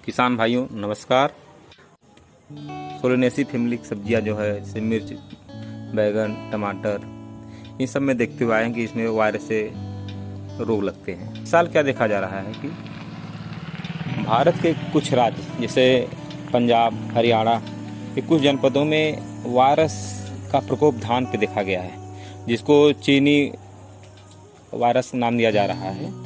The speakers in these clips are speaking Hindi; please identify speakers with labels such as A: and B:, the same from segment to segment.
A: किसान भाइयों नमस्कार। सोलेनेसी फैमिली की सब्जियां जो है जैसे मिर्च, बैगन, टमाटर, इन सब में देखते हुए आए हैं कि इसमें वायरस से रोग लगते हैं। इस साल क्या देखा जा रहा है कि भारत के कुछ राज्य जैसे पंजाब, हरियाणा के कुछ जनपदों में वायरस का प्रकोप धान पे देखा गया है, जिसको चीनी वायरस नाम दिया जा रहा है।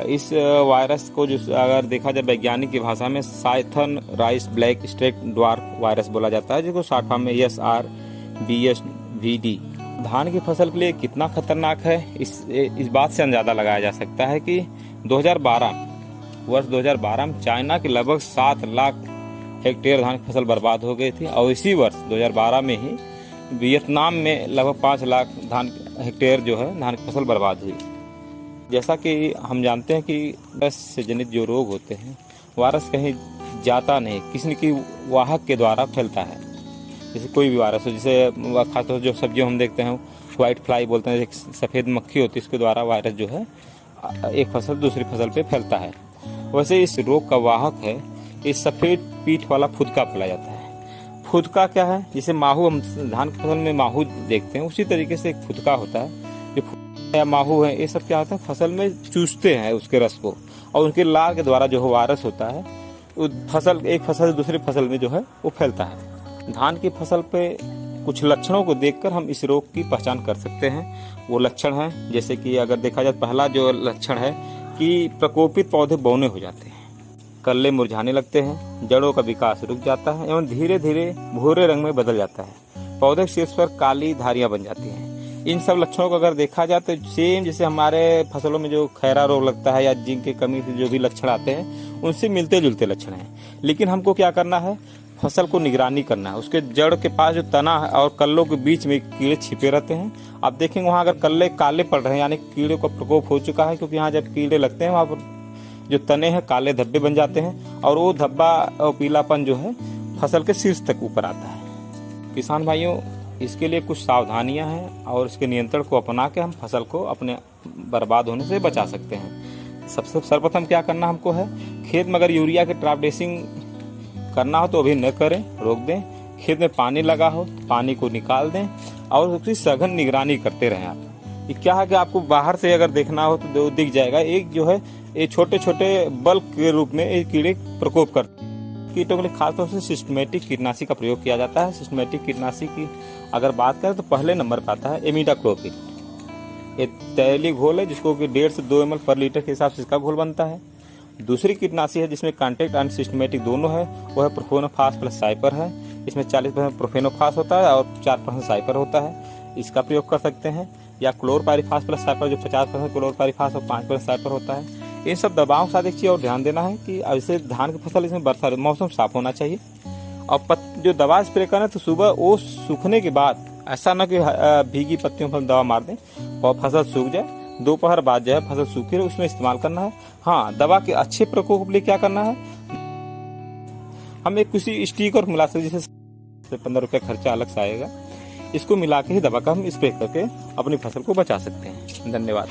A: इस वायरस को जो अगर देखा जाए वैज्ञानिक की भाषा में southern rice black streaked dwarf virus बोला जाता है, जिसको शॉर्ट फॉर्म में SRBSVD। धान की फसल के लिए कितना खतरनाक है इस बात से अंदाजा लगाया जा सकता है कि वर्ष 2012 में चाइना के लगभग 7 लाख हेक्टेयर धान की फसल बर्बाद हो गई थी, और इसी वर्ष 2012 में ही वियतनाम में लगभग 5 लाख हेक्टेयर जो है धान की फसल बर्बाद हुई। जैसा कि हम जानते हैं कि वायरस से जनित जो रोग होते हैं, वायरस कहीं जाता नहीं, किसी की वाहक के द्वारा फैलता है। जैसे कोई भी वायरस हो, जैसे खासतौर जो सब्जियों हम देखते हैं व्हाइट फ्लाई बोलते हैं, एक सफ़ेद मक्खी होती है, इसके द्वारा वायरस जो है एक फसल दूसरी फसल पे फैलता है। वैसे इस रोग का वाहक है इस सफ़ेद पीठ वाला फुदका फैला जाता है। फुदका क्या है? जैसे माहू, हम धान की फसल में माहू देखते हैं, उसी तरीके से एक फुदका होता है। जो माहू है, ये सब क्या होता है, फसल में चूसते हैं उसके रस को, और उनके लार के द्वारा जो वायरस होता है वो फसल एक फसल से दूसरी फसल में जो है वो फैलता है। धान की फसल पे कुछ लक्षणों को देखकर हम इस रोग की पहचान कर सकते हैं। वो लक्षण हैं जैसे कि अगर देखा जाए, पहला जो लक्षण है कि प्रकोपित पौधे बौने हो जाते हैं, कल्ले मुरझाने लगते हैं, जड़ों का विकास रुक जाता है एवं धीरे धीरे भूरे रंग में बदल जाता है, पौधे के शीर्ष पर काली धारियां बन जाती हैं। इन सब लक्षणों को अगर देखा जाए तो सेम जैसे हमारे फसलों में जो खैरा रोग लगता है या जिंक की कमी से जो भी लक्षण आते हैं, उनसे मिलते जुलते लक्षण हैं। लेकिन हमको क्या करना है, फसल को निगरानी करना है। उसके जड़ के पास जो तना है और कल्लों के बीच में कीड़े छिपे रहते हैं। आप देखेंगे वहाँ अगर कल्ले काले पड़ रहे हैं, यानी कीड़े का प्रकोप हो चुका है, क्योंकि यहाँ जब कीड़े लगते हैं वहाँ पर जो तने हैं काले धब्बे बन जाते हैं, और वो धब्बा और पीलापन जो है फसल के शीर्ष तक ऊपर आता है। किसान भाइयों, इसके लिए कुछ सावधानियां हैं और इसके नियंत्रण को अपना के हम फसल को अपने बर्बाद होने से बचा सकते हैं। सबसे सर्वप्रथम क्या करना हमको है, खेत में अगर यूरिया की ट्रैप ड्रेसिंग करना हो तो अभी न करें, रोक दें। खेत में पानी लगा हो तो पानी को निकाल दें और उसकी सघन निगरानी करते रहें। आप ये क्या है कि आपको बाहर से अगर देखना हो तो दिख जाएगा, एक जो है ये छोटे छोटे बल्ब के रूप में एक कीड़े प्रकोप करते हैं। कीटों के लिए खासतौर से सिस्टमेटिक कीटनाशी का प्रयोग किया जाता है। सिस्टमेटिक कीटनाशी की अगर बात करें तो पहले नंबर पर आता है इमिडाक्लोपिड। ये तैलीय घोल है, जिसको कि 1.5 से 2 ml पर लीटर के हिसाब से इसका घोल बनता है। दूसरी कीटनाशी है जिसमें कॉन्टैक्ट एंड सिस्टमेटिक दोनों है, वो है प्रोफेनोफास प्लस साइपर है। इसमें 40% प्रोफेनोफास होता है और 4% साइपर होता है। इसका प्रयोग कर सकते हैं। या क्लोरपायरिफास प्लस साइपर, जो 50% क्लोरपायरिफास और 5% साइपर होता है। इन सब दवाओं के साथ एक चीज़ और ध्यान देना है कि ऐसे धान की फसल, इसमें बरसात मौसम साफ होना चाहिए, और जो दवा स्प्रे करें तो सुबह वो सूखने के बाद, ऐसा ना कि भीगी पत्तियों पर दवा मार दें और फसल सूख जाए। दोपहर बाद जो है फसल सूखी रहे उसमें इस्तेमाल करना है। हाँ, दवा के अच्छे प्रकोप के लिए क्या करना है, हम एक किसी स्टिकर मिला सकते, जैसे 15 रुपये खर्चा अलग से आएगा, इसको मिला के ही दवा का हम स्प्रे करके अपनी फसल को बचा सकते हैं। धन्यवाद।